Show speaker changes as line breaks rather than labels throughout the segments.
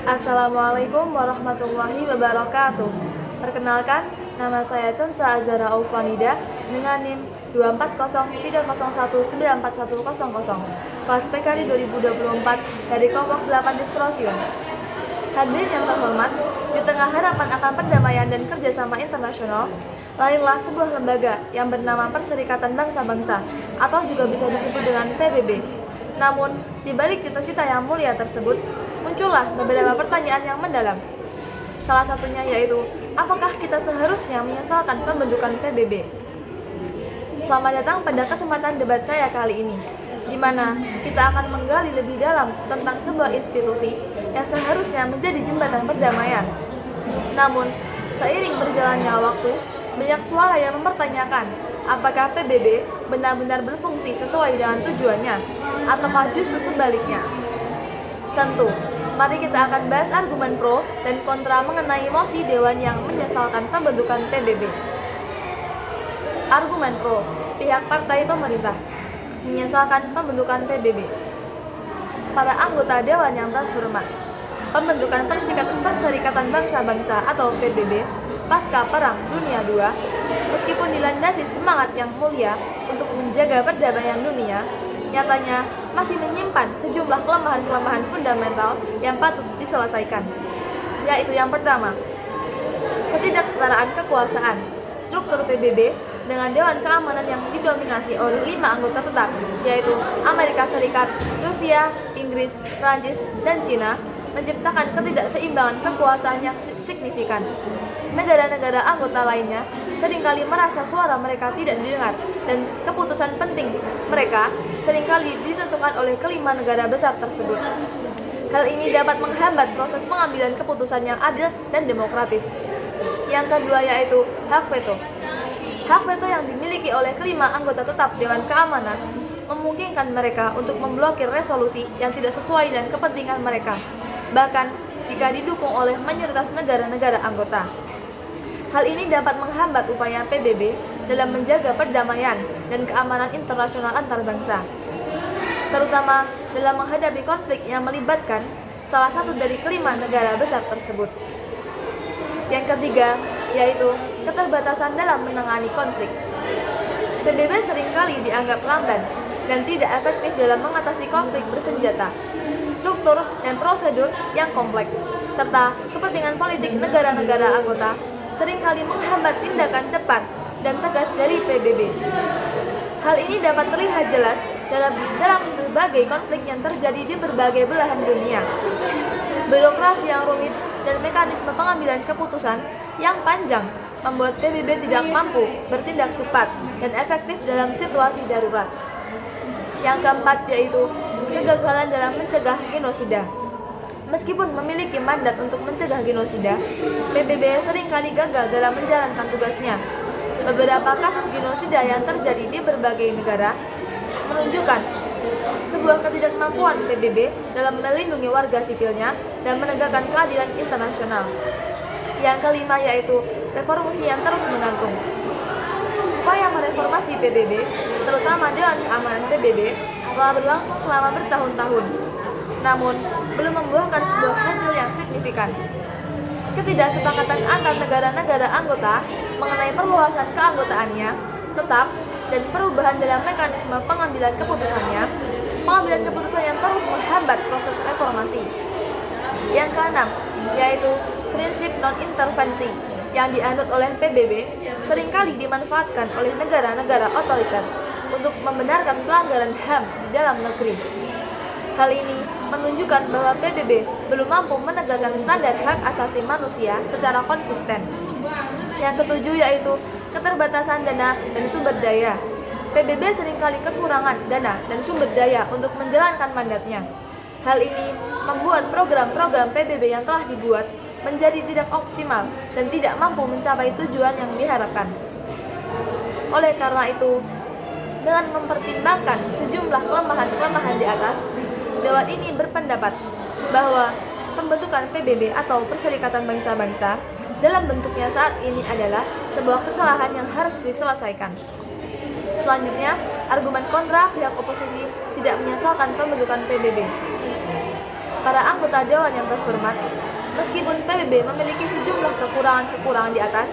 Assalamualaikum warahmatullahi wabarakatuh. Perkenalkan, nama saya Chonsa Azara Aufanida dengan NIM 24030194100, kelas PKD 2024 dari kelompok 8 Disprosion. Hadirin yang terhormat, di tengah harapan akan perdamaian dan kerjasama internasional, lahirlah sebuah lembaga yang bernama Perserikatan Bangsa-Bangsa atau juga bisa disebut dengan PBB. Namun, di balik cita-cita yang mulia tersebut, muncullah beberapa pertanyaan yang mendalam. Salah satunya yaitu, apakah kita seharusnya menyesalkan pembentukan PBB? Selamat datang pada kesempatan debat saya kali ini, di mana kita akan menggali lebih dalam tentang sebuah institusi yang seharusnya menjadi jembatan perdamaian. Namun, seiring berjalannya waktu, banyak suara yang mempertanyakan apakah PBB benar-benar berfungsi sesuai dengan tujuannya, ataukah justru sebaliknya. Tentu, mari kita akan bahas argumen pro dan kontra mengenai mosi Dewan yang menyesalkan pembentukan PBB. Argumen pro, pihak partai pemerintah menyesalkan pembentukan PBB. Para anggota Dewan yang terhormat, pembentukan Perserikatan Bangsa-Bangsa atau PBB pasca Perang Dunia II, meskipun dilandasi semangat yang mulia untuk menjaga perdamaian dunia, nyatanya masih menyimpan sejumlah kelemahan-kelemahan fundamental yang patut diselesaikan. Yaitu yang pertama, ketidaksetaraan kekuasaan. Struktur PBB dengan Dewan Keamanan yang didominasi oleh 5 anggota tetap, yaitu Amerika Serikat, Rusia, Inggris, Prancis, dan Cina, menciptakan ketidakseimbangan kekuasaan yang signifikan. Negara-negara anggota lainnya seringkali merasa suara mereka tidak didengar, dan keputusan penting mereka seringkali ditentukan oleh kelima negara besar tersebut. Hal ini dapat menghambat proses pengambilan keputusan yang adil dan demokratis. Yang kedua yaitu hak veto. Hak veto yang dimiliki oleh kelima anggota tetap Dewan Keamanan memungkinkan mereka untuk memblokir resolusi yang tidak sesuai dengan kepentingan mereka, bahkan jika didukung oleh mayoritas negara-negara anggota. Hal ini dapat menghambat upaya PBB dalam menjaga perdamaian dan keamanan internasional antar bangsa, terutama dalam menghadapi konflik yang melibatkan salah satu dari kelima negara besar tersebut. Yang ketiga, yaitu keterbatasan dalam menangani konflik. PBB seringkali dianggap lamban dan tidak efektif dalam mengatasi konflik bersenjata. Struktur dan prosedur yang kompleks, serta kepentingan politik negara-negara anggota seringkali menghambat tindakan cepat dan tegas dari PBB. Hal ini dapat terlihat jelas dalam berbagai konflik yang terjadi di berbagai belahan dunia. Birokrasi yang rumit dan mekanisme pengambilan keputusan yang panjang membuat PBB tidak mampu bertindak cepat dan efektif dalam situasi darurat. Yang keempat yaitu kegagalan dalam mencegah genosida. Meskipun memiliki mandat untuk mencegah genosida, PBB seringkali gagal dalam menjalankan tugasnya. Beberapa kasus genosida yang terjadi di berbagai negara menunjukkan sebuah ketidakmampuan PBB dalam melindungi warga sipilnya dan menegakkan keadilan internasional. Yang kelima yaitu reformasi yang terus menggantung. Upaya mereformasi PBB, terutama Dewan Keamanan PBB, telah berlangsung selama bertahun-tahun, namun belum membuahkan sebuah hasil yang signifikan. Ketidaksepakatan antar negara-negara anggota mengenai perluasan keanggotaannya tetap dan perubahan dalam mekanisme pengambilan keputusan yang terus menghambat proses reformasi. Yang keenam, yaitu prinsip non-intervensi yang dianut oleh PBB seringkali dimanfaatkan oleh negara-negara otoriter untuk membenarkan pelanggaran HAM di dalam negeri. Hal ini menunjukkan bahwa PBB belum mampu menegakkan standar hak asasi manusia secara konsisten. Yang ketujuh yaitu keterbatasan dana dan sumber daya. PBB seringkali kekurangan dana dan sumber daya untuk menjalankan mandatnya. Hal ini membuat program-program PBB yang telah dibuat menjadi tidak optimal dan tidak mampu mencapai tujuan yang diharapkan. Oleh karena itu, dengan mempertimbangkan sejumlah kelemahan-kelemahan di atas, Dewan ini berpendapat bahwa pembentukan PBB atau Perserikatan Bangsa-Bangsa dalam bentuknya saat ini adalah sebuah kesalahan yang harus diselesaikan. Selanjutnya, argumen kontra pihak oposisi tidak menyesalkan pembentukan PBB. Para anggota Dewan yang terhormat, meskipun PBB memiliki sejumlah kekurangan-kekurangan di atas,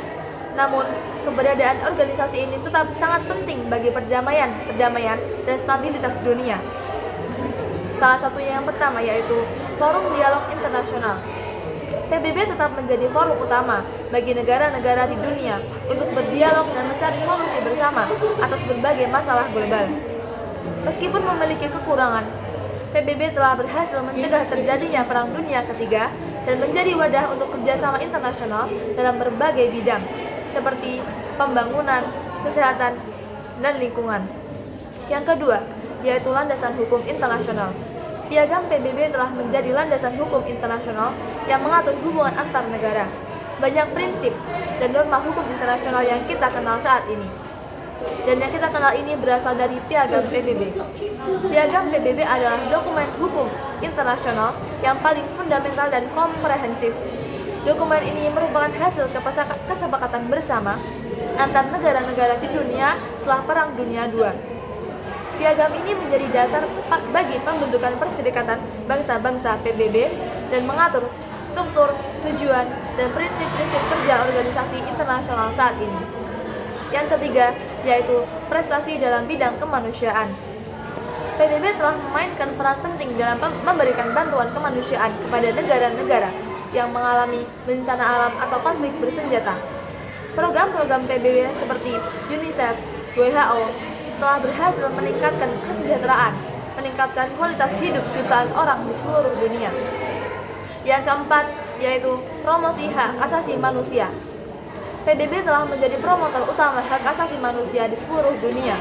namun keberadaan organisasi ini tetap sangat penting bagi perdamaian dan stabilitas dunia. Salah satunya yang pertama yaitu Forum Dialog Internasional. PBB tetap menjadi forum utama bagi negara-negara di dunia untuk berdialog dan mencari solusi bersama atas berbagai masalah global. Meskipun memiliki kekurangan, PBB telah berhasil mencegah terjadinya Perang Dunia Ketiga dan menjadi wadah untuk kerjasama internasional dalam berbagai bidang, seperti pembangunan, kesehatan, dan lingkungan. Yang kedua, yaitu landasan hukum internasional. Piagam PBB telah menjadi landasan hukum internasional yang mengatur hubungan antar negara. Banyak prinsip dan norma hukum internasional yang kita kenal saat ini. Dan yang kita kenal ini berasal dari Piagam PBB. Piagam PBB adalah dokumen hukum internasional yang paling fundamental dan komprehensif. Dokumen ini merupakan hasil kesepakatan bersama antar negara-negara di dunia setelah Perang Dunia II. Piagam ini menjadi dasar bagi pembentukan Perserikatan Bangsa-Bangsa PBB dan mengatur struktur, tujuan, dan prinsip-prinsip kerja organisasi internasional saat ini. Yang ketiga, yaitu prestasi dalam bidang kemanusiaan. PBB telah memainkan peran penting dalam memberikan bantuan kemanusiaan kepada negara-negara yang mengalami bencana alam atau konflik bersenjata. Program-program PBB seperti UNICEF, WHO, telah berhasil meningkatkan kesejahteraan, meningkatkan kualitas hidup jutaan orang di seluruh dunia. Yang keempat, yaitu promosi hak asasi manusia. PBB telah menjadi promotor utama hak asasi manusia di seluruh dunia.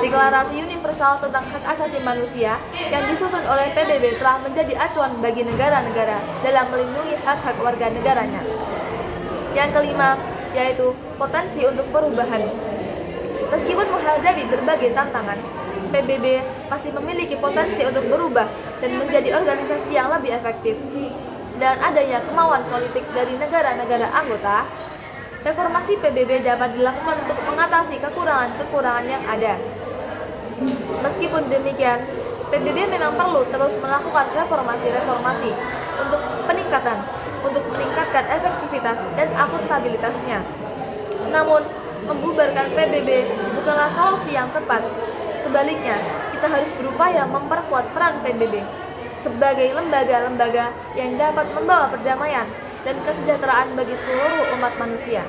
Deklarasi Universal tentang Hak Asasi Manusia yang disusun oleh PBB telah menjadi acuan bagi negara-negara dalam melindungi hak-hak warga negaranya. Yang kelima, yaitu potensi untuk perubahan. Meskipun menghadapi berbagai tantangan, PBB masih memiliki potensi untuk berubah dan menjadi organisasi yang lebih efektif. Dan adanya kemauan politik dari negara-negara anggota, reformasi PBB dapat dilakukan untuk mengatasi kekurangan-kekurangan yang ada. Meskipun demikian, PBB memang perlu terus melakukan reformasi-reformasi untuk meningkatkan efektivitas dan akuntabilitasnya. Namun, membubarkan PBB bukanlah solusi yang tepat. Sebaliknya, kita harus berupaya memperkuat peran PBB sebagai lembaga-lembaga yang dapat membawa perdamaian dan kesejahteraan bagi seluruh umat manusia.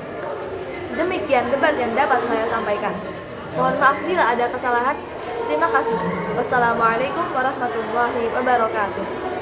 Demikian debat yang dapat saya sampaikan. Mohon maaf bila ada kesalahan. Terima kasih. Wassalamualaikum warahmatullahi wabarakatuh.